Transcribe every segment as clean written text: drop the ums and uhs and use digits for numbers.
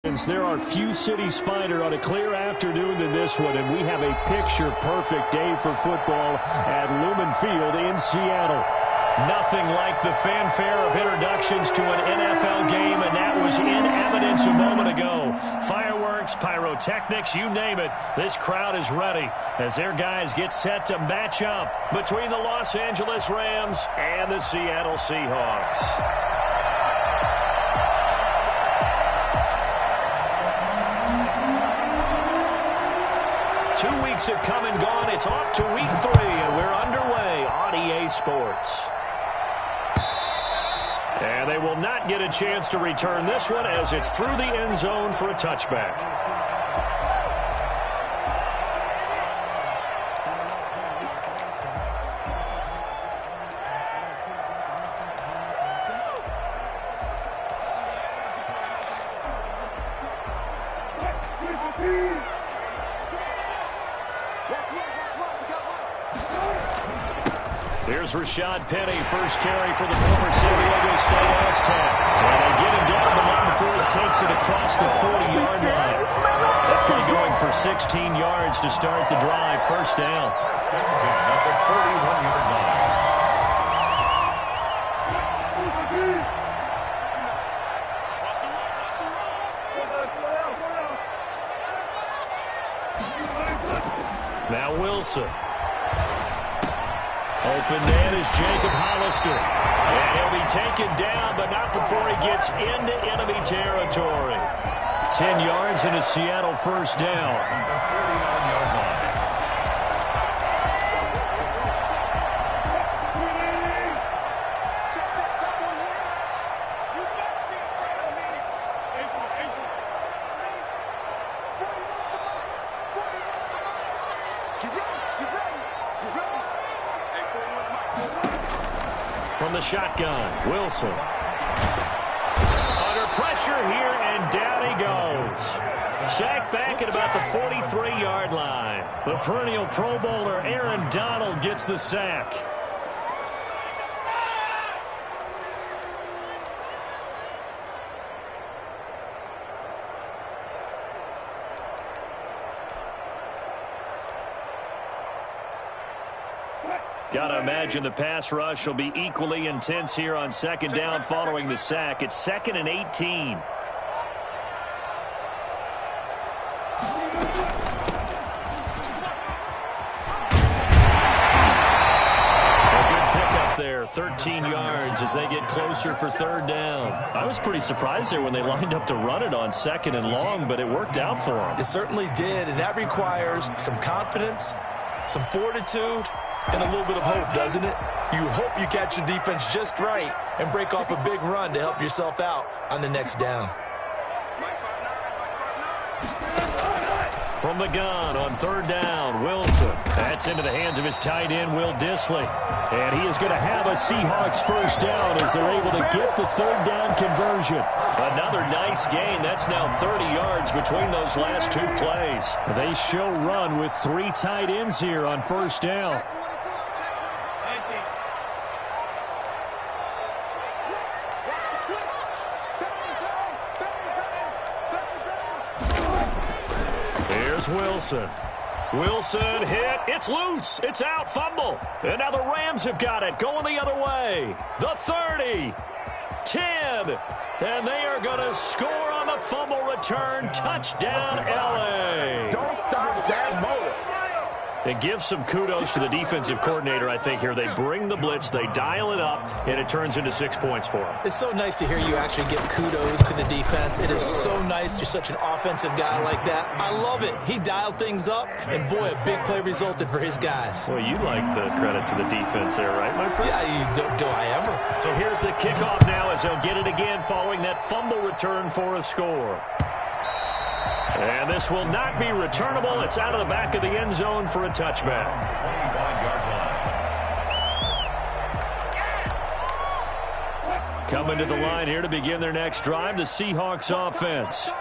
There are few cities finer on a clear afternoon than this one, and we have a picture-perfect day for football at Lumen Field in Seattle. Nothing like the fanfare of introductions to an NFL game, and that was in evidence a moment ago. Fireworks, pyrotechnics, you name it. This crowd is ready as their guys get set to match up between the Los Angeles Rams and the Seattle Seahawks. Two weeks have come and gone. It's off to week 3, and we're underway on EA Sports. And they will not get a chance to return this one as it's through the end zone for a touchback. Here's Rashad Penny, first carry for the former San Diego State Aztec. And they get him down the line before he takes it across the 40-yard line. Penny going for 16 yards to start the drive, first down. Number 41-yard line. Now Wilson. Open man is Jacob Hollister. And he'll be taken down, but not before he gets into enemy territory. 10 yards and a Seattle first down. From the shotgun, Wilson. Under pressure here, and down he goes. Sacked back at about the 43-yard line. The perennial Pro Bowler Aaron Donald gets the sack. Gotta imagine the pass rush will be equally intense here on second down following the sack. It's 2nd and 18. A good pickup there, 13 yards as they get closer for third down. I was pretty surprised there when they lined up to run it on 2nd and long, but it worked out for them. It certainly did, and that requires some confidence, some fortitude, and a little bit of hope, doesn't it? You hope you catch the defense just right and break off a big run to help yourself out on the next down. From the gun on third down, Wilson. That's into the hands of his tight end, Will Dissly. And he is going to have a Seahawks first down as they're able to get the third down conversion. Another nice gain. That's now 30 yards between those last two plays. They show run with 3 tight ends here on first down. Wilson. Wilson hit. It's loose. It's out. Fumble. And now the Rams have got it. Going the other way. The 30. 10. And they are going to score on the fumble return. Touchdown, L.A. Don't stop that motor. It gives some kudos to the defensive coordinator, I think, here. They bring the blitz, they dial it up, and it turns into 6 points for them. It's so nice to hear you actually give kudos to the defense. It is so nice. You're such an offensive guy like that. I love it. He dialed things up, and boy, a big play resulted for his guys. Well, you like the credit to the defense there, right, my friend? Yeah, do I ever? So here's the kickoff now as they'll get it again following that fumble return for a score. And this will not be returnable. It's out of the back of the end zone for a touchback. Coming to the line here to begin their next drive, the Seahawks offense.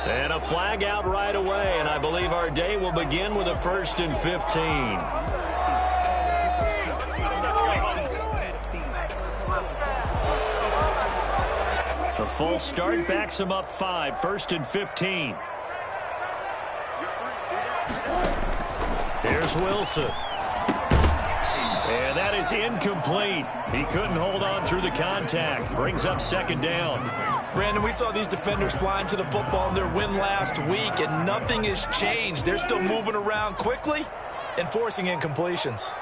And a flag out right away, and I believe our day will begin with a 1st and 15. The full start backs him up 5, 1st and 15. Here's Wilson. And that is incomplete. He couldn't hold on through the contact. Brings up 2nd down. Brandon, we saw these defenders flying to the football in their win last week, and nothing has changed. They're still moving around quickly and forcing incompletions.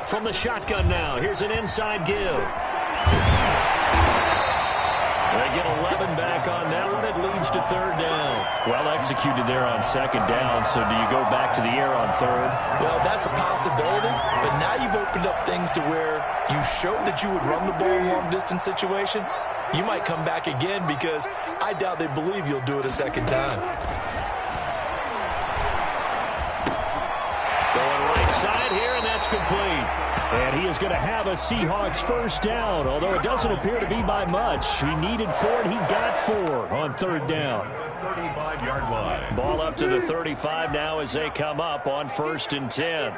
From the shotgun now, here's an inside give. They get 11 back on that one. It leads to 3rd down. Well executed there on 2nd down, so do you go back to the air on 3rd? Well, that's a possibility, but now you've opened up things to where you showed that you would run the ball in long-distance situation. You might come back again because I doubt they believe you'll do it a 2nd time. Going right side here, and that's complete. And he is going to have a Seahawks 1st down, although it doesn't appear to be by much. He needed 4, and he got 4 on 3rd down. 35-yard line. Ball up to the 35 now as they come up on 1st and 10.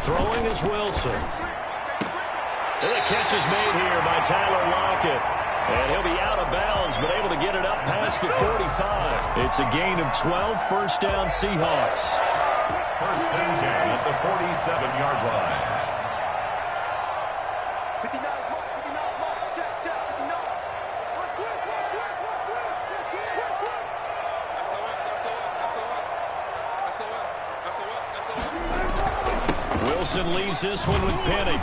Throwing is Wilson. And the catch is made here by Tyler Lockett. And he'll be out of bounds, but able to get it up past the 45. It's a gain of 12, 1st down Seahawks. 1st and 10 at the 47-yard line. Wilson leaves this one with Penny.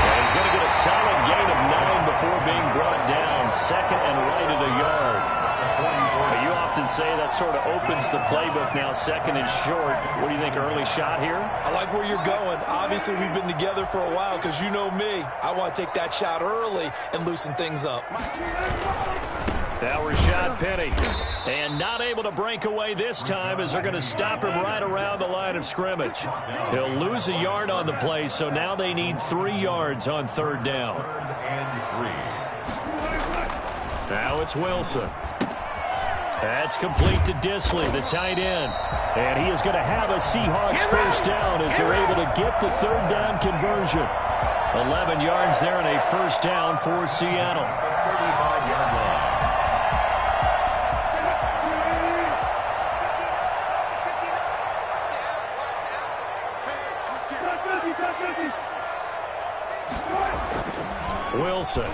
He's going to get a solid gain of 9 before being brought down. 2nd and right at a yard. You often say that sort of opens the playbook now, 2nd and short. What do you think, early shot here? I like where you're going. Obviously, we've been together for a while because you know me. I want to take that shot early and loosen things up. Now Rashad Penny. And not able to break away this time as they're going to stop him right around the line of scrimmage. He'll lose a yard on the play, so now they need 3 yards on 3rd down. 3rd and 3. Now it's Wilson. That's complete to Disley, the tight end. And he is going to have a Seahawks 1st down as they're able to get the 3rd down conversion. 11 yards there and a 1st down for Seattle. 35-yard line. Wilson.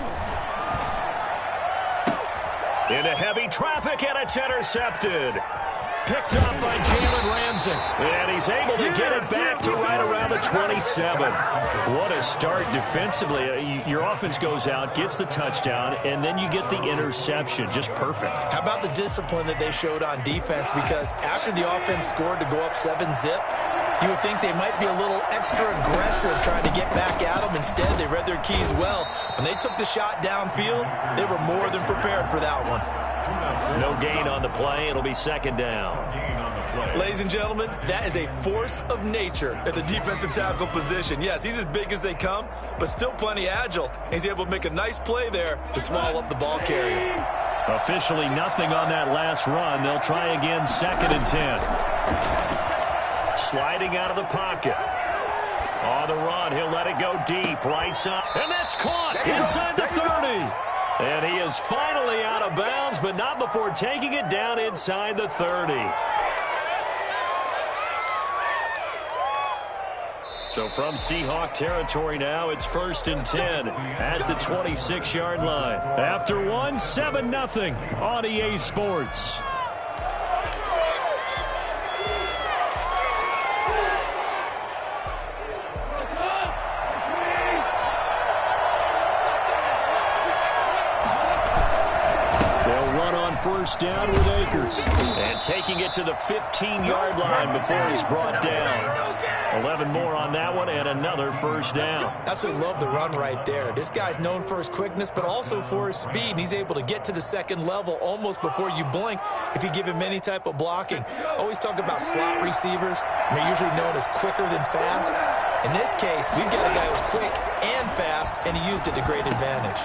Into heavy traffic, and it's intercepted. Picked up by Jalen Ramsey. And he's able to get it back to right around the 27. What a start defensively. Your offense goes out, gets the touchdown, and then you get the interception. Just perfect. How about the discipline that they showed on defense? Because after the offense scored to go up 7-zip, you would think they might be a little extra aggressive trying to get back at them. Instead, they read their keys well. When they took the shot downfield, they were more than prepared for that one. No gain on the play. It'll be 2nd down. Ladies and gentlemen, that is a force of nature at the defensive tackle position. Yes, he's as big as they come, but still plenty agile. He's able to make a nice play there to swallow up the ball carrier. Officially nothing on that last run. They'll try again, 2nd and 10. Sliding out of the pocket. On the run, he'll let it go deep, right side. And that's caught inside the 30. And he is finally out of bounds, but not before taking it down inside the 30. So from Seahawk territory now, it's 1st and 10 at the 26-yard line. After one, 7-0 on EA Sports. first down with Akers. And taking it to the 15-yard line before he's brought down. 11 more on that one and another first down. Absolutely love the run right there. This guy's known for his quickness, but also for his speed. And he's able to get to the second level almost before you blink if you give him any type of blocking. Always talk about slot receivers. They're usually known as quicker than fast. In this case, we've got a guy who's quick and fast, and he used it to great advantage.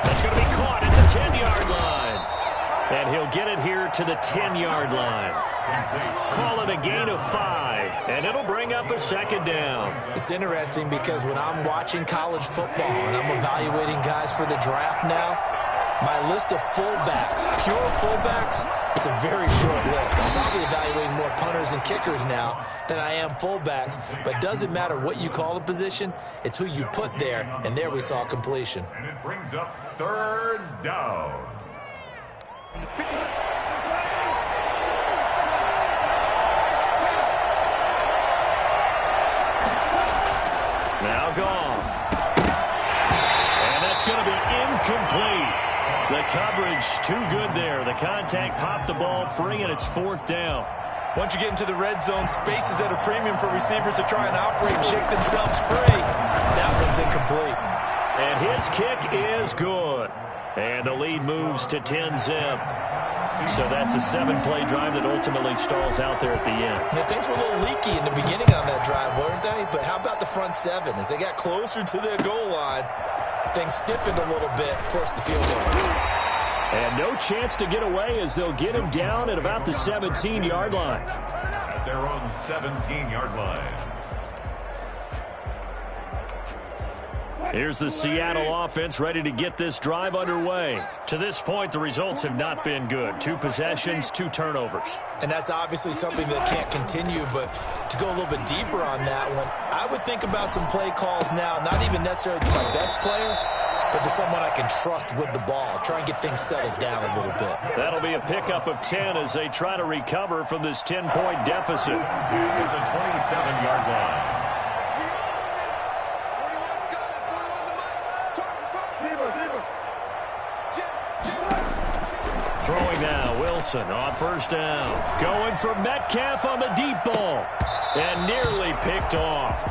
That's going to be caught at the 10-yard line. And he'll get it here to the 10-yard line. Call it a gain of 5, and it'll bring up a second down. It's interesting because when I'm watching college football and I'm evaluating guys for the draft now, my list of fullbacks, pure fullbacks, it's a very short list. I'm probably evaluating more punters and kickers now than I am fullbacks, but it doesn't matter what you call the position, it's who you put there, and there we saw completion. And it brings up third down. Now gone. And that's going to be incomplete. The coverage too good there. The contact popped the ball free, and it's fourth down. Once you get into the red zone, space is at a premium for receivers to try and operate and shake themselves free. That one's incomplete. And his kick is good. And the lead moves to 10-zip. So that's a 7-play drive that ultimately stalls out there at the end. Yeah, things were a little leaky in the beginning on that drive, weren't they? But how about the front 7? As they got closer to their goal line, things stiffened a little bit, forced the field goal. And no chance to get away as they'll get him down at about the 17-yard line. At their own 17-yard line. Here's the Seattle offense ready to get this drive underway. To this point, the results have not been good. 2 possessions, 2 turnovers. And that's obviously something that can't continue, but to go a little bit deeper on that one, I would think about some play calls now, not even necessarily to my best player, but to someone I can trust with the ball. Try and get things settled down a little bit. That'll be a pickup of 10 as they try to recover from this 10-point deficit. To the 27-yard line. Throwing now, Wilson on first down. Going for Metcalf on the deep ball. And nearly picked off.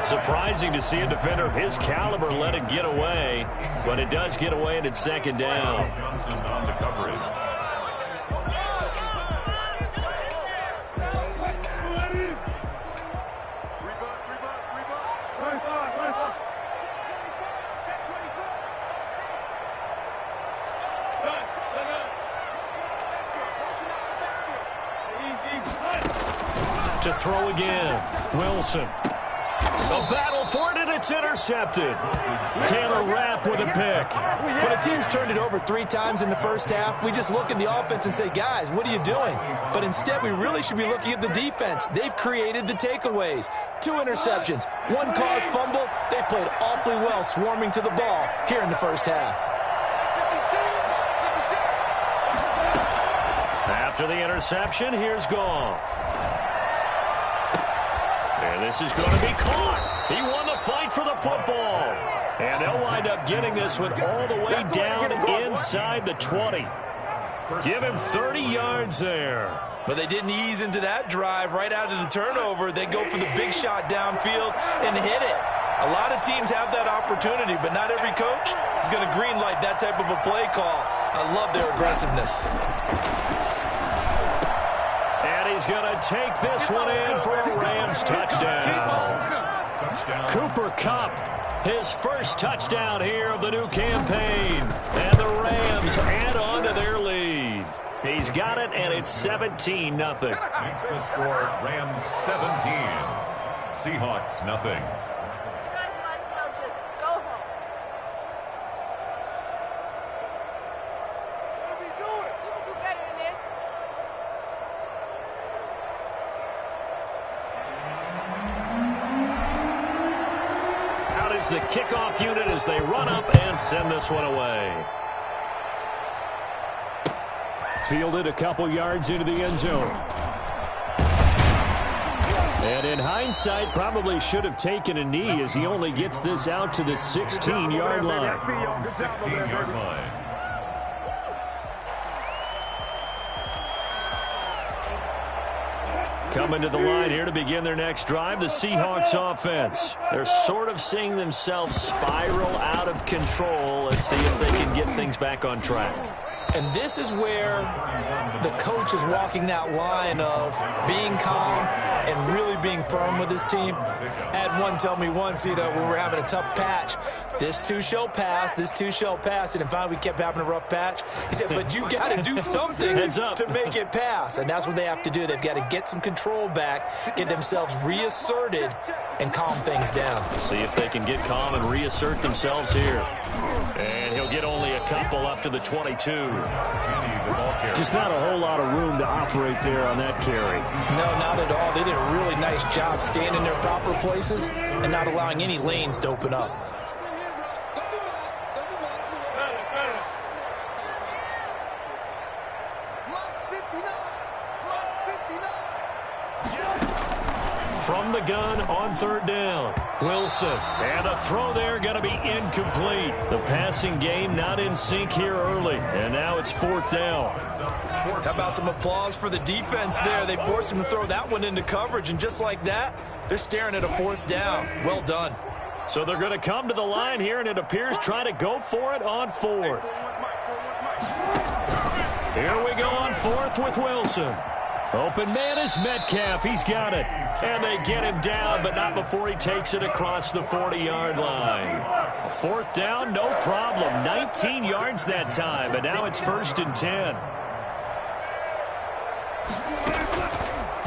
Surprising to see a defender of his caliber let it get away. But it does get away and it's second down. Johnson on the coverage. To throw again, Wilson. A battle for it, and it's intercepted. Taylor Rapp with a pick. When a team's turned it over 3 times in the first half, we just look at the offense and say, guys, what are you doing? But instead, we really should be looking at the defense. They've created the takeaways. 2 interceptions, 1 caused fumble. They played awfully well swarming to the ball here in the first half. After the interception, here's Goff. And this is going to be caught. He won the fight for the football. And they'll wind up getting this one all the way down inside the 20. Give him 30 yards there. But they didn't ease into that drive right out of the turnover. They go for the big shot downfield and hit it. A lot of teams have that opportunity, but not every coach is going to greenlight that type of a play call. I love their aggressiveness. He's going to take this one in for a Rams touchdown. Cooper Kupp, his first touchdown here of the new campaign. And the Rams add on to their lead. He's got it, and it's 17-0. Makes the score Rams 17. Seahawks nothing. The kickoff unit as they run up and send this one away. Fielded a couple yards into the end zone. And in hindsight, probably should have taken a knee as he only gets this out to the 16-yard line. 16-yard line. Coming to the line here to begin their next drive, the Seahawks offense. They're sort of seeing themselves spiral out of control. Let's see if they can get things back on track. And this is where the coach is walking that line of being calm and really being firm with his team. I had one tell me once, when we were having a tough patch, this too shall pass, this too shall pass. And finally we kept having a rough patch. He said, but you got to do something to make it pass. And that's what they have to do. They've got to get some control back, get themselves reasserted, and calm things down. See if they can get calm and reassert themselves here. And he'll get only a couple up to the 22. Just not a whole lot of room to operate there on that carry. No, not at all. They did a really nice job staying in their proper places and not allowing any lanes to open up. From the gun on third down, Wilson. And a throw there going to be incomplete. The passing game not in sync here early. And now it's fourth down. How about some applause for the defense there? They forced him to throw that one into coverage, and just like that, they're staring at a fourth down. Well done. So they're going to come to the line here, and it appears trying to go for it on fourth. Here we go on fourth with Wilson. Open man is Metcalf. He's got it. And they get him down, but not before he takes it across the 40-yard line. Fourth down, no problem. 19 yards that time, but now it's 1st and 10.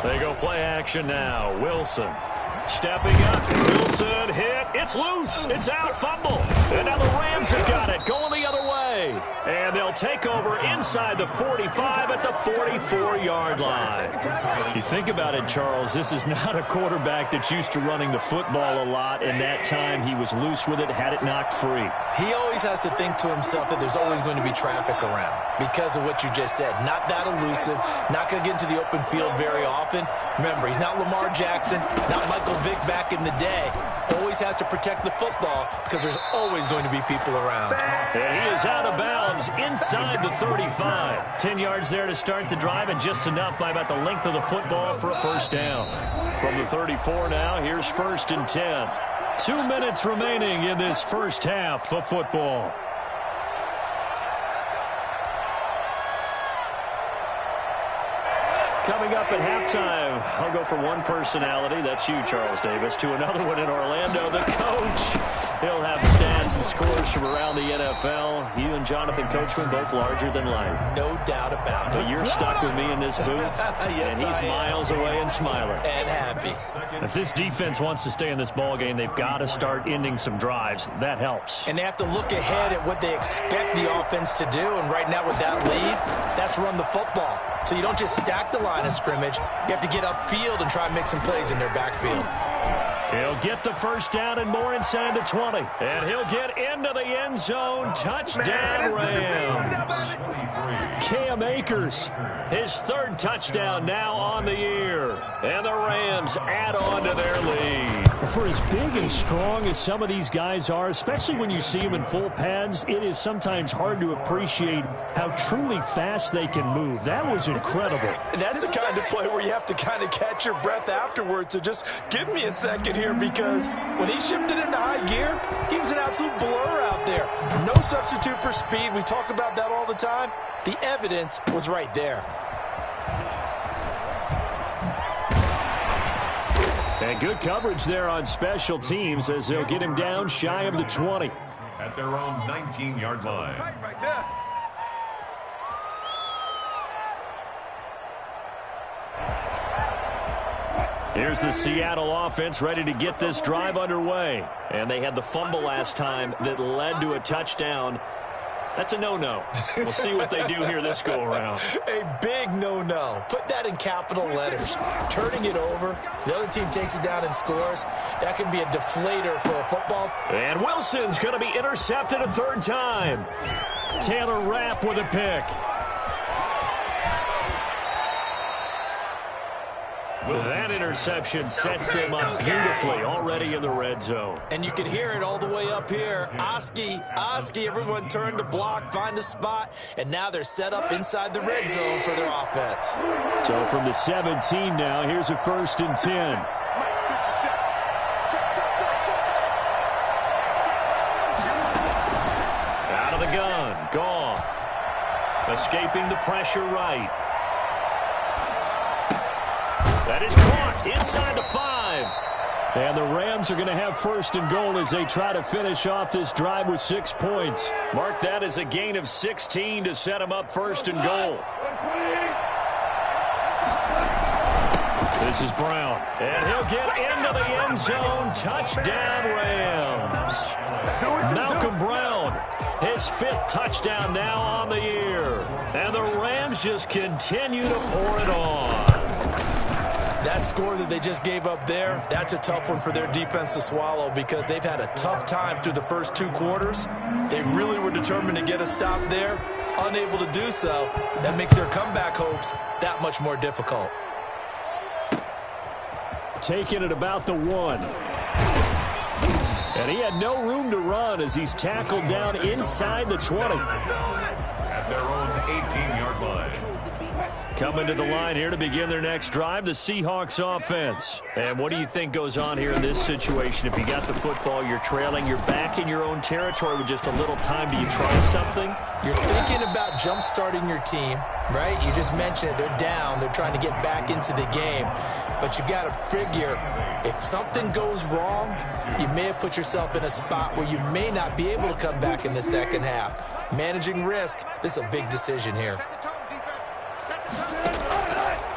They go play action now. Wilson stepping up. Wilson hit. It's loose. It's out. Fumble. And now the Rams have got it. Going the other way. And they'll take over inside the 45 at the 44-yard line. You think about it, Charles, this is not a quarterback that's used to running the football a lot, and that time he was loose with it, had it knocked free. He always has to think to himself that there's always going to be traffic around because of what you just said. Not that elusive, not going to get into the open field very often. Remember, he's not Lamar Jackson, not Michael Vick back in the day. Always has to protect the football because there's always going to be people around. And he is out of bounds inside the 35. 10 yards there to start the drive, and just enough by about the length of the football for a first down. From the 34 now, here's 1st and 10. 2 minutes remaining in this first half of football. Coming up at halftime, I'll go from one personality, that's you, Charles Davis, to another one in Orlando, the coach. He'll have stats and scores from around the NFL. You and Jonathan Coachman, both larger than life. No doubt about it. But you're stuck with me in this booth, yes, and he's miles away and smiling. And happy. If this defense wants to stay in this ball game, they've got to start ending some drives. That helps. And they have to look ahead at what they expect the offense to do, and right now with that lead, that's run the football. So you don't just stack the line of scrimmage. You have to get upfield and try and make some plays in their backfield. He'll get the first down and more inside the 20. And he'll get into the end zone. Touchdown, Rams. Cam Akers, his 3rd touchdown now on the year. And the Rams add on to their lead. For as big and strong as some of these guys are, especially when you see them in full pads, it is sometimes hard to appreciate how truly fast they can move. That was incredible. And that's the kind of play where you have to kind of catch your breath afterwards. So just give me a second here, because when he shifted into high gear, he was an absolute blur out there. No substitute for speed. We talk about that all the time. The evidence was right there. And good coverage there on special teams as they'll get him down shy of the 20. At their own 19-yard line. Here's the Seattle offense ready to get this drive underway. And they had the fumble last time that led to a touchdown. That's a no-no. We'll see what they do here this go-around. A big no-no. Put that in capital letters. Turning it over, the other team takes it down and scores. That can be a deflator for a football. And Wilson's going to be intercepted a 3rd time. Taylor Rapp with a pick. That interception sets them up beautifully already in the red zone. And you can hear it all the way up here. Oski, everyone turned to block, find a spot, and now they're set up inside the red zone for their offense. So from the 17 now, here's a 1st and 10. Out of the gun, Goff. Escaping the pressure right. That is caught inside the 5. And the Rams are going to have 1st and goal as they try to finish off this drive with 6 points. Mark that as a gain of 16 to set them up 1st and goal. This is Brown. And he'll get into the end zone. Touchdown, Rams. Malcolm Brown, his 5th touchdown now on the year. And the Rams just continue to pour it on. That score that they just gave up there, that's a tough one for their defense to swallow because they've had a tough time through the first 2 quarters. They really were determined to get a stop there, unable to do so. That makes their comeback hopes that much more difficult. Taking it about the 1. And he had no room to run as he's tackled down inside the 20. At their own 18-yard line. Coming to the line here to begin their next drive, the Seahawks offense. And what do you think goes on here in this situation? If you got the football, you're trailing, you're back in your own territory with just a little time. Do you try something? You're thinking about jump-starting your team, right? You just mentioned it. They're down. They're trying to get back into the game. But you got to figure if something goes wrong, you may have put yourself in a spot where you may not be able to come back in the second half. Managing risk, this is a big decision here.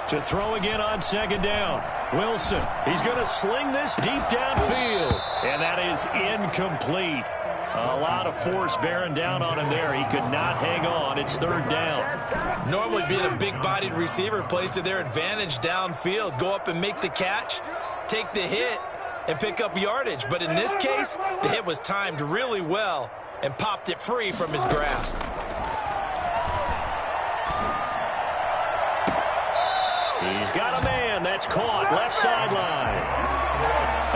To throw again on 2nd down. Wilson, he's going to sling this deep downfield. And that is incomplete. A lot of force bearing down on him there. He could not hang on. It's 3rd down. Normally being a big-bodied receiver plays to their advantage downfield. Go up and make the catch, take the hit, and pick up yardage. But in this case, the hit was timed really well and popped it free from his grasp. He's got a man. That's caught. Left sideline.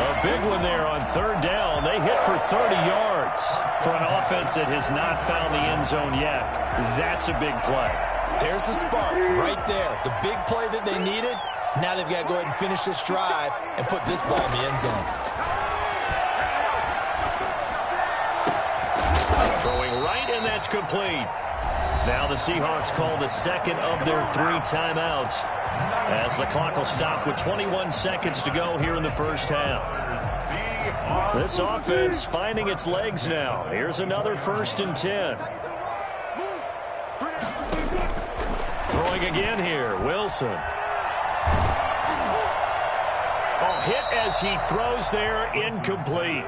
A big one there on 3rd down. They hit for 30 yards for an offense that has not found the end zone yet. That's a big play. There's the spark right there. The big play that they needed. Now they've got to go ahead and finish this drive and put this ball in the end zone. Throwing right, and that's complete. Now the Seahawks call the 2nd of their 3 timeouts as the clock will stop with 21 seconds to go here in the 1st half. This offense finding its legs now. Here's another 1st and 10. Throwing again here, Wilson. A hit as he throws there, incomplete.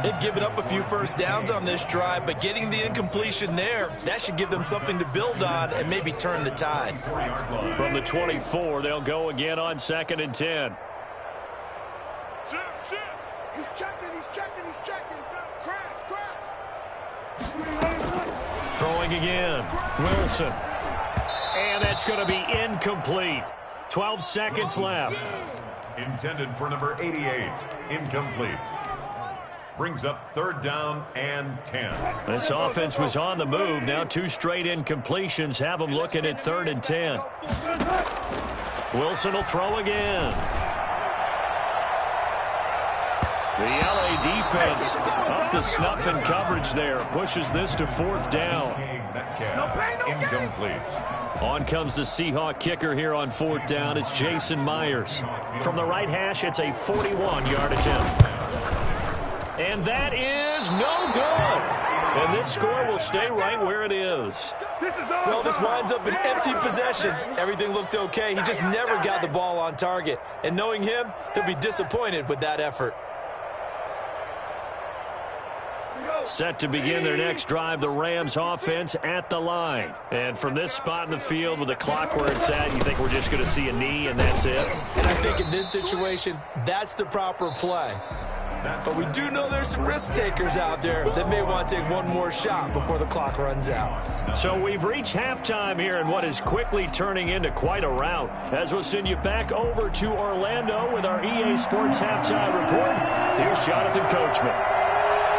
They've given up a few first downs on this drive, but getting the incompletion there, that should give them something to build on and maybe turn the tide. From the 24, they'll go again on 2nd and 10. He's checking. Crash. Throwing again, Wilson. And that's going to be incomplete. 12 seconds left. Intended for number 88. Incomplete. Brings up 3rd down and 10. This offense was on the move. Now 2 straight incompletions have them looking at 3rd and 10. Wilson will throw again. The LA defense up to snuff in coverage there. Pushes this to 4th down. Incomplete. On comes the Seahawk kicker here on 4th down. It's Jason Myers. From the right hash, it's a 41-yard attempt. And that is no good. And this score will stay right where it is. Well, this winds up an empty possession. Everything looked okay. He just never got the ball on target. And knowing him, he'll be disappointed with that effort. Set to begin their next drive, the Rams offense at the line. And from this spot in the field with the clock where it's at, you think we're just going to see a knee and that's it? And I think in this situation, that's the proper play. But we do know there's some risk takers out there that may want to take one more shot before the clock runs out. So we've reached halftime here in what is quickly turning into quite a rout. As we'll send you back over to Orlando with our EA Sports Halftime Report, here's Jonathan Coachman.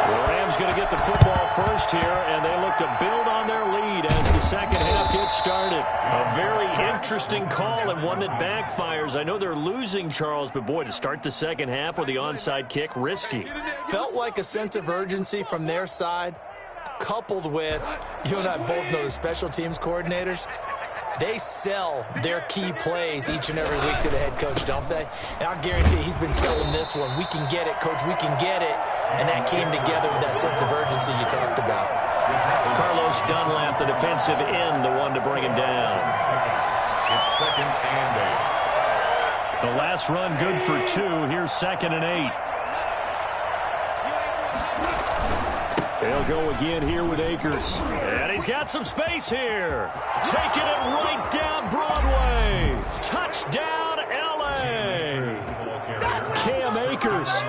The Rams going to get the football first here, and they look to build on their lead as the second half gets started. A very interesting call and one that backfires. I know they're losing, Charles, but boy, to start the second half with the onside kick, risky. Felt like a sense of urgency from their side, coupled with, you and I both know the special teams coordinators. They sell their key plays each and every week to the head coach, don't they? And I guarantee he's been selling this one. We can get it, coach, we can get it. And that came together with that sense of urgency you talked about. Carlos Dunlap, the defensive end, the one to bring him down. It's 2nd and 8. The last run good for 2. Here's 2nd and 8. They'll go again here with Akers. And he's got some space here. Taking it right down Broadway. Touchdown, L.A. Cam Akers,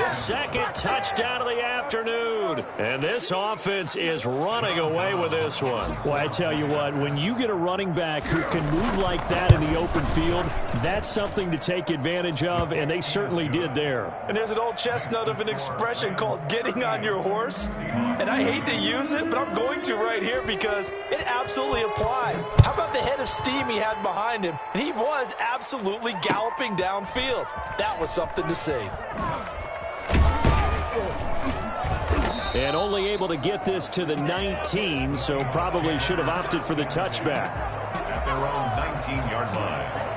his second touchdown of the afternoon. And this offense is running away with this one. Well, I tell you what, when you get a running back who can move like that in the open field, that's something to take advantage of, and they certainly did there. And there's an old chestnut of an expression called getting on your horse. And I hate to use it, but I'm going to right here because it absolutely applies. How about the head of steam he had behind him? And he was absolutely galloping downfield. That was something to see. And only able to get this to the 19, so probably should have opted for the touchback. At their own 19-yard line.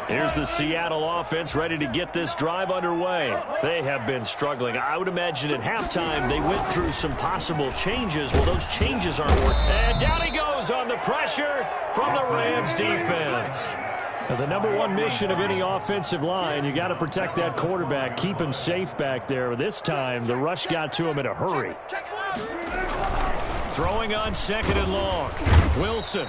Here's the Seattle offense ready to get this drive underway. They have been struggling. I would imagine at halftime they went through some possible changes. Well, those changes aren't working. And down he goes on the pressure from the Rams defense. Now, the number one mission of any offensive line, you got to protect that quarterback, keep him safe back there. This time, the rush got to him in a hurry. Throwing on 2nd and long. Wilson.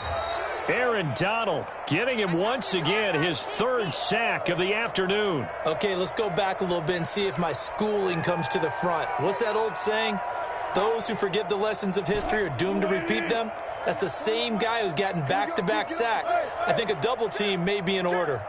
Aaron Donald getting him once again his 3rd sack of the afternoon. Okay, let's go back a little bit and see if my schooling comes to the front. What's that old saying? Those who forget the lessons of history are doomed to repeat them. That's the same guy who's gotten back-to-back sacks. I think a double team may be in order.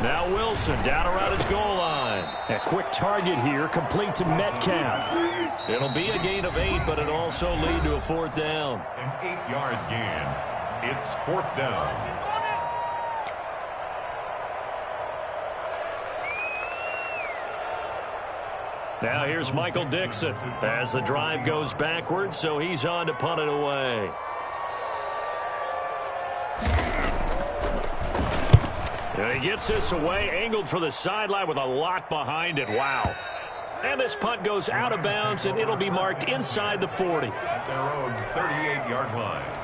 Now Wilson down around his goal line. A quick target here, complete to Metcalf. It'll be a gain of 8, but it'll also lead to a 4th down. An 8-yard gain. It's 4th down. Now here's Michael Dixon as the drive goes backwards, so he's on to punt it away. And he gets this away, angled for the sideline with a lot behind it. Wow. And this punt goes out of bounds, and it'll be marked inside the 40. At their own 38-yard line.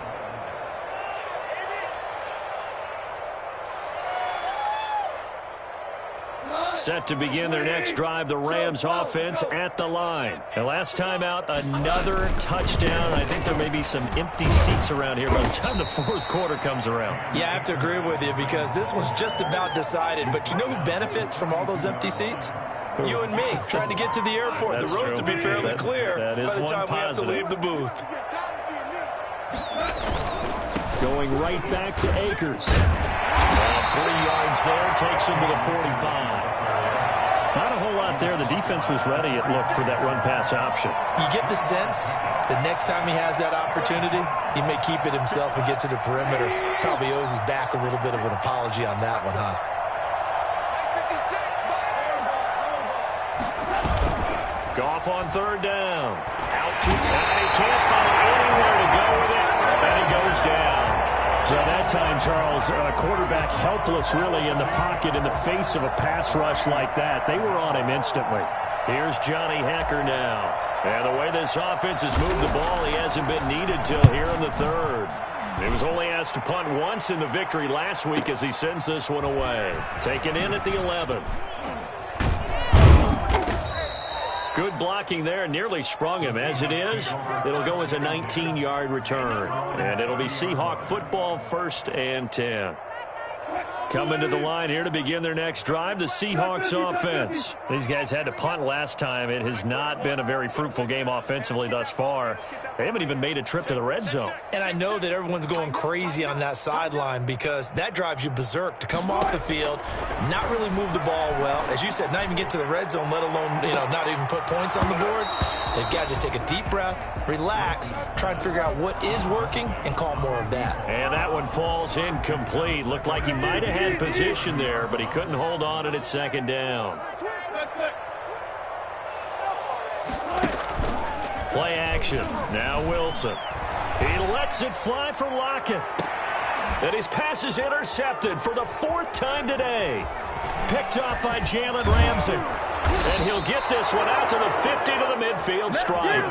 Set to begin their next drive, the Rams offense at the line. And last time out, another touchdown. I think there may be some empty seats around here by the time the 4th quarter comes around. Yeah, I have to agree with you because this one's just about decided. But you know who benefits from all those empty seats? You and me, trying to get to the airport. The roads will be fairly clear by the time we have to leave the booth. Going right back to Akers. 3 yards there, takes him to the 45. Not a whole lot there. The defense was ready, it looked, for that run-pass option. You get the sense that next time he has that opportunity, he may keep it himself and get to the perimeter. Probably owes his back a little bit of an apology on that one, huh? Goff on 3rd down. Out to, and he can't find anywhere to go with it, and he goes down. So that time, Charles, quarterback helpless really in the pocket in the face of a pass rush like that. They were on him instantly. Here's Johnny Hacker now. And the way this offense has moved the ball, he hasn't been needed till here in the 3rd. He was only asked to punt once in the victory last week as he sends this one away. Taken in at the 11. Good blocking there, nearly sprung him. As it is, it'll go as a 19-yard return. And it'll be Seahawk football, 1st and 10. Coming to the line here to begin their next drive, the Seahawks offense. These guys had to punt last time. It has not been a very fruitful game offensively thus far. They haven't even made a trip to the red zone. And I know that everyone's going crazy on that sideline because that drives you berserk to come off the field, not really move the ball well. As you said, not even get to the red zone, let alone, not even put points on the board. They've got to just take a deep breath, relax, try and figure out what is working, and call more of that. And that one falls incomplete. Looked like he might have had position there, but he couldn't hold on at second down. Play action. Now Wilson. He lets it fly for Lockett. And his pass is intercepted for the fourth time today. Picked off by Jalen Ramsey. And he'll get this one out to the 50 to the midfield stripe.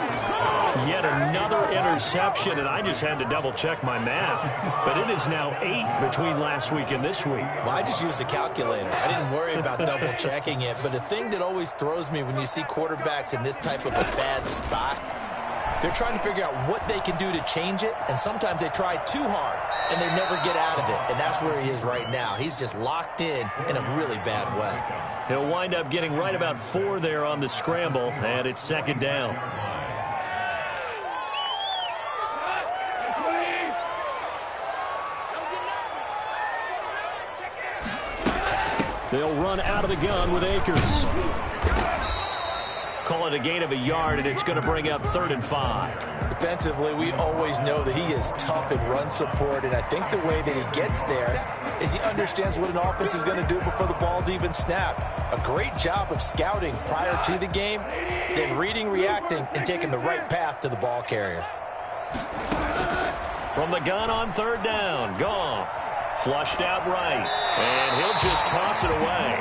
Yet another interception, and I just had to double-check my math. But it is now 8 between last week and this week. Well, I just used a calculator. I didn't worry about double-checking it. But the thing that always throws me when you see quarterbacks in this type of a bad spot, they're trying to figure out what they can do to change it, and sometimes they try too hard, and they never get out of it. And that's where he is right now. He's just locked in a really bad way. He'll wind up getting right about 4 there on the scramble, and it's second down. They'll run out of the gun with Akers. Call it a gain of a yard, and it's going to bring up 3rd and 5. Defensively, we always know that he is tough in run support, and I think the way that he gets there is he understands what an offense is going to do before the ball's even snapped. A great job of scouting prior to the game, then reading, reacting, and taking the right path to the ball carrier. From the gun on 3rd down, Goff. Flushed out right, and he'll just toss it away.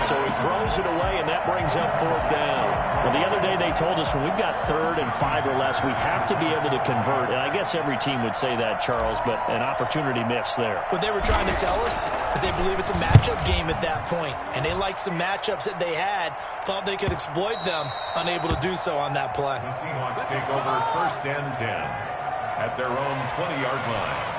So he throws it away, and that brings up 4th down. Well, the other day they told us when we've got 3rd and 5 or less, we have to be able to convert. And I guess every team would say that, Charles, but an opportunity missed there. What they were trying to tell us is they believe it's a matchup game at that point. And they liked some matchups that they had, thought they could exploit them, unable to do so on that play. The Seahawks take over 1st and 10 at their own 20-yard line.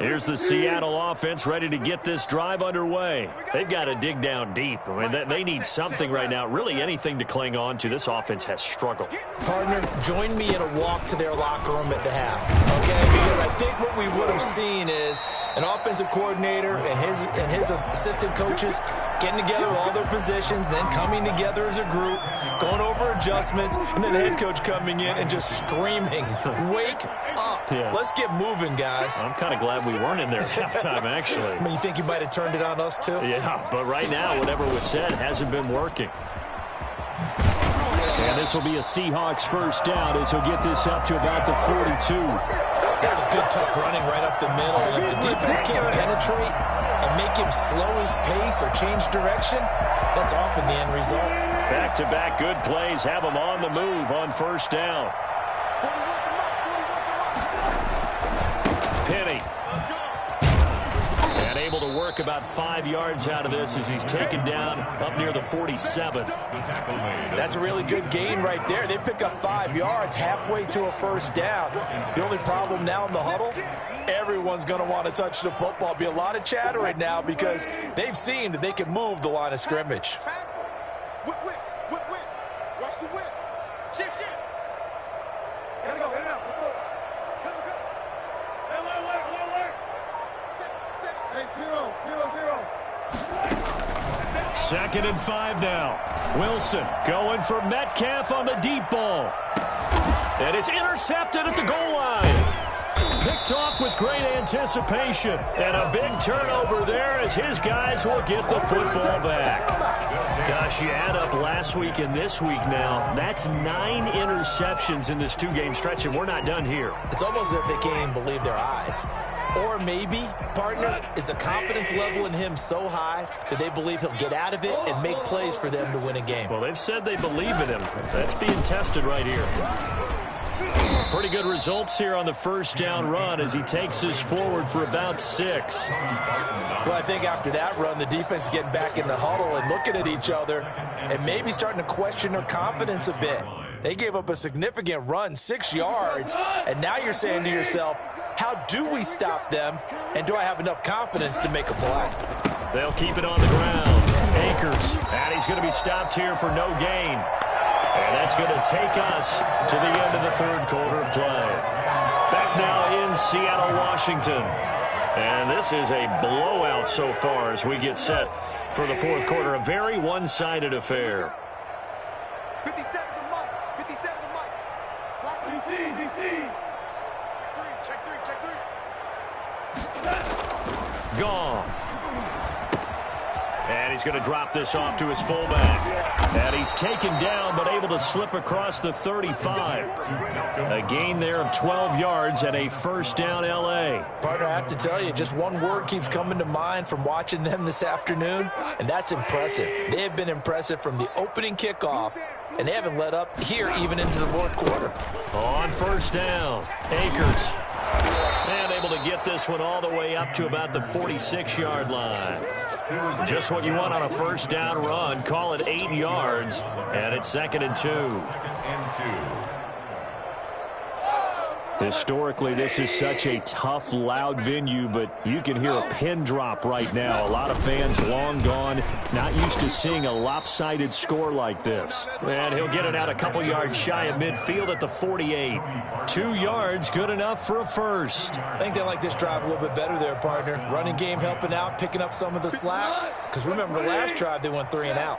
Here's the Seattle offense ready to get this drive underway. They've got to dig down deep. I mean, they need something right now, really anything to cling on to. This offense has struggled. Partner, join me in a walk to their locker room at the half, okay? Because I think what we would have seen is an offensive coordinator and his assistant coaches getting together with all their positions, then coming together as a group, going over adjustments, and then the head coach coming in and just screaming, wake up. Yeah. Let's get moving, guys. I'm kind of glad we weren't in there at halftime, actually. I mean, you think you might have turned it on us, too? Yeah, but right now, whatever was said hasn't been working. And this will be a Seahawks 1st down as he'll get this up to about the 42. That was good, tough running right up the middle. And if the defense can't penetrate and make him slow his pace or change direction, that's often the end result. Back-to-back good plays have him on the move on 1st down. Penny. And able to work about 5 yards out of this as he's taken down up near the 47. That's a really good gain right there. They pick up 5 yards halfway to a 1st down. The only problem now in the huddle, everyone's going to want to touch the football. Be a lot of chatter right now because they've seen that they can move the line of scrimmage. Whip. Watch the whip. Shift. Gotta go. Hit it out. Go. Alert. Sit. Hey, zero. 2nd and 5 now. Wilson going for Metcalf on the deep ball. And it's intercepted at the goal line. Picked off with great anticipation. And a big turnover there as his guys will get the football back. Gosh, you add up last week and this week now. That's 9 interceptions in this 2-game stretch, and we're not done here. It's almost as if they can't even believe their eyes. Or maybe, partner, is the confidence level in him so high that they believe he'll get out of it and make plays for them to win a game. Well, they've said they believe in him. That's being tested right here. Pretty good results here on the first down run as he takes us forward for about 6. Well, I think after that run, the defense is getting back in the huddle and looking at each other and maybe starting to question their confidence a bit. They gave up a significant run, 6 yards, and now you're saying to yourself, how do we stop them, and do I have enough confidence to make a play? They'll keep it on the ground. Akers, and he's going to be stopped here for no gain. And that's going to take us to the end of the third quarter of play. Back now in Seattle, Washington. And this is a blowout so far as we get set for the fourth quarter. A very one-sided affair. 57 to Mike. 57 to Mike. DC. Check three. Goff. And he's going to drop this off to his fullback. And he's taken down but able to slip across the 35. A gain there of 12 yards and a first down L.A. Partner, I have to tell you, just one word keeps coming to mind from watching them this afternoon, and that's impressive. They have been impressive from the opening kickoff, and they haven't let up here even into the fourth quarter. On first down, Akers. And able to get this one all the way up to about the 46-yard line. Just what you want on a first down run. Call it 8 yards, and it's 2nd and 2. Historically, this is such a tough, loud venue, but you can hear a pin drop right now. A lot of fans long gone, not used to seeing a lopsided score like this. And he'll get it out a couple yards shy of midfield at the 48. 2 yards, good enough for a first. I think they like this drive a little bit better there, partner. Running game helping out, picking up some of the slack. Because remember, the last drive, they went 3 and out.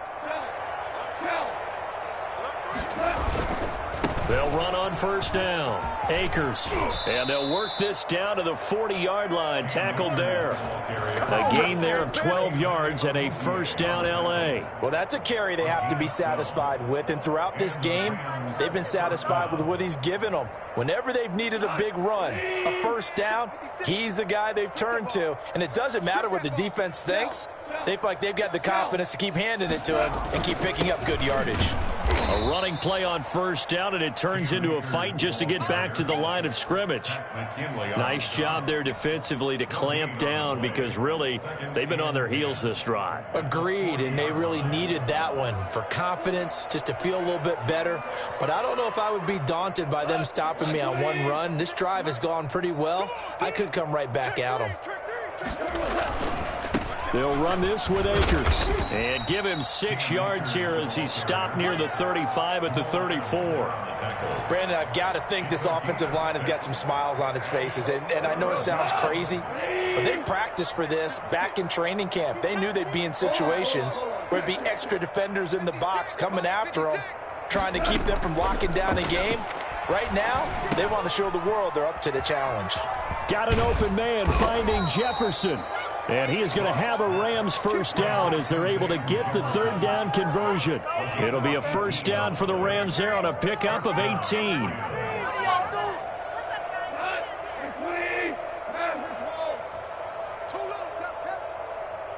They'll run on first down. Akers. And they'll work this down to the 40-yard line. Tackled there. A gain there of 12 yards and a first down L.A. Well, that's a carry they have to be satisfied with. And throughout this game, they've been satisfied with what he's given them. Whenever they've needed a big run, a first down, he's the guy they've turned to. And it doesn't matter what the defense thinks. They feel like they've got the confidence to keep handing it to him and keep picking up good yardage. A running play on first down, and it turns into a fight just to get back to the line of scrimmage. Nice job there defensively to clamp down because, really, they've been on their heels this drive. Agreed, and they really needed that one for confidence, just to feel a little bit better. But I don't know if I would be daunted by them stopping me on one run. This drive has gone pretty well. I could come right back at them. They'll run this with Akers and give him 6 yards here as he's stopped near the 35 at the 34. Brandon, I've got to think this offensive line has got some smiles on its faces. And I know it sounds crazy, but they practiced for this back in training camp. They knew they'd be in situations where it'd be extra defenders in the box coming after them, trying to keep them from locking down a game. Right now, they want to show the world they're up to the challenge. Got an open man finding Jefferson. And he is going to have a Rams first down as they're able to get the third down conversion. It'll be a first down for the Rams there on a pickup of 18.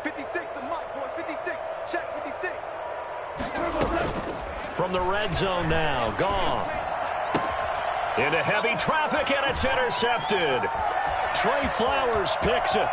56 to Mike, boys. 56. Check 56. From the red zone now, Goff. Into heavy traffic, and it's intercepted. Trey Flowers picks it.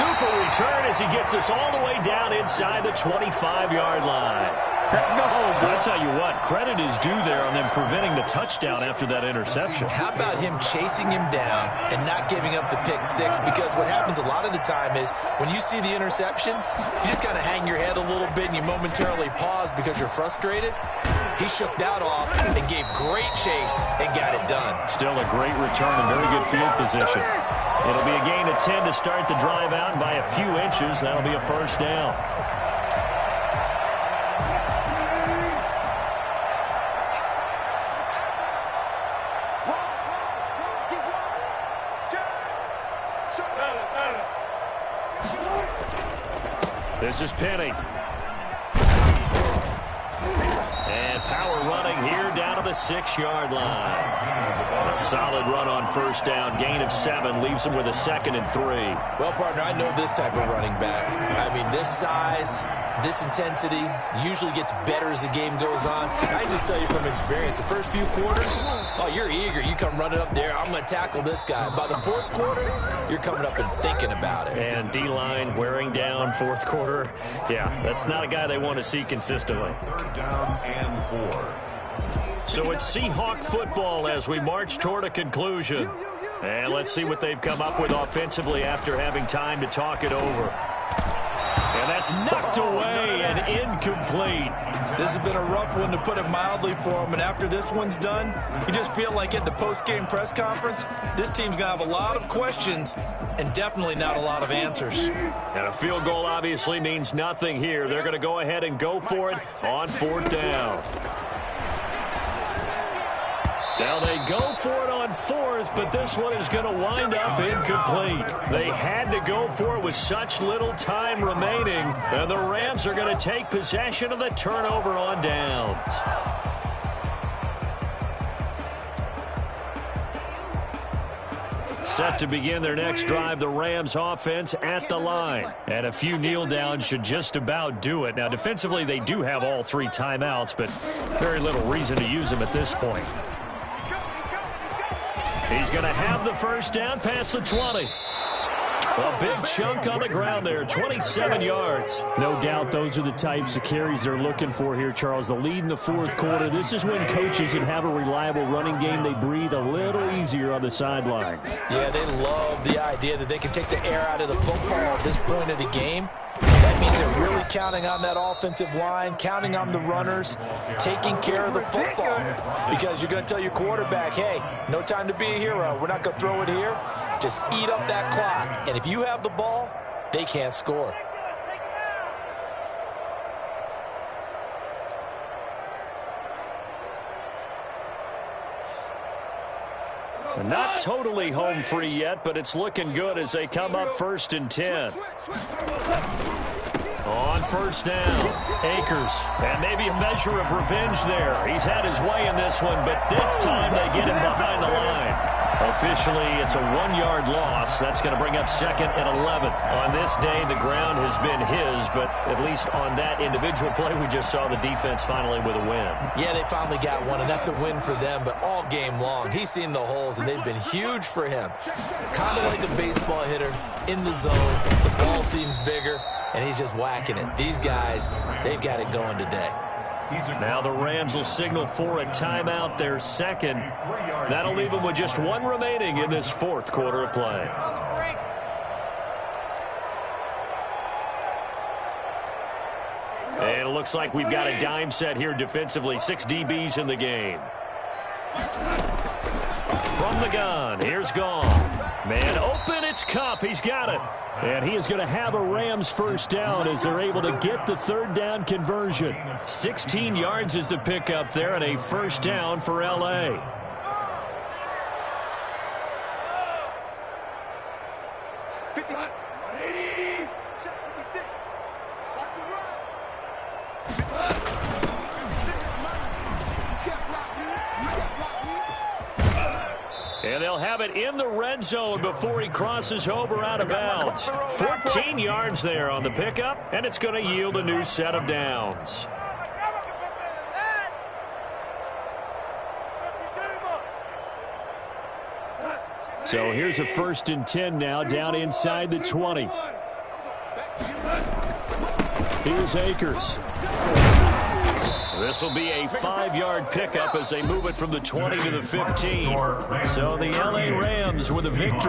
Super return as he gets us all the way down inside the 25-yard line. No, I'll tell you what, credit is due there on them preventing the touchdown after that interception. How about him chasing him down and not giving up the pick six? Because what happens a lot of the time is when you see the interception, you just kind of hang your head a little bit and you momentarily pause because you're frustrated. He shook that off and gave great chase and got it done. Still a great return and very good field position. It'll be a gain of 10 to start the drive out, and by a few inches, that'll be a first down. This is Penny. And power running here down to the 6-yard line. A solid run on first down. Gain of 7 leaves him with a 2nd and 3. Well, partner, I know this type of running back. I mean, this size, this intensity usually gets better as the game goes on. I just tell you from experience, the first few quarters, oh, you're eager. You come running up there, I'm going to tackle this guy. By the fourth quarter, you're coming up and thinking about it. And D-line wearing down fourth quarter. Yeah, that's not a guy they want to see consistently. 3rd down and 4. So it's Seahawk football as we march toward a conclusion. And let's see what they've come up with offensively after having time to talk it over. And that's knocked away and incomplete. This has been a rough one, to put it mildly, for him. And after this one's done, you just feel like at the post-game press conference, this team's going to have a lot of questions and definitely not a lot of answers. And a field goal obviously means nothing here. They're going to go ahead and go for it on 4th down. Now they go for it on 4th, but this one is going to wind up incomplete. They had to go for it with such little time remaining, and the Rams are going to take possession of the turnover on downs. Set to begin their next drive, the Rams offense at the line. And a few kneel downs should just about do it. Now, defensively, they do have all 3 timeouts, but very little reason to use them at this point. He's going to have the first down past the 20. A big chunk on the ground there, 27 yards. No doubt those are the types of carries they're looking for here, Charles. The lead in the fourth quarter. This is when coaches that have a reliable running game, they breathe a little easier on the sideline. Yeah, they love the idea that they can take the air out of the football at this point of the game. That means they're really counting on that offensive line, counting on the runners, taking care of the football. Because you're going to tell your quarterback, hey, no time to be a hero. We're not going to throw it here. Just eat up that clock. And if you have the ball, they can't score. Not totally home free yet, but it's looking good as they come up 1st and 10. On 1st down, Akers. And maybe a measure of revenge there. He's had his way in this one, but this time they get him behind the line. Officially, it's a 1-yard loss. That's going to bring up 2nd and 11. On this day, the ground has been his, but at least on that individual play, we just saw the defense finally with a win. Yeah, they finally got one, and that's a win for them, but all game long, he's seen the holes, and they've been huge for him. Kind of like a baseball hitter in the zone. The ball seems bigger, and he's just whacking it. These guys, they've got it going today. Now the Rams will signal for a timeout, their 2nd. That'll leave them with just 1 remaining in this 4th quarter of play. And it looks like we've got a dime set here defensively. 6 DBs in the game. From the gun, here's Goff. Man open, it's Kupp. He's got it. And he is going to have a Rams first down as they're able to get the 3rd down conversion. 16 yards is the pickup there and a first down for L.A. And they'll have it in the red zone before he crosses over out of bounds. 14 yards there on the pickup, and it's going to yield a new set of downs. So here's a 1st and 10 now, down inside the 20. Here's Akers. This will be a 5-yard pickup as they move it from the 20 to the 15. So the L.A. Rams with a victory.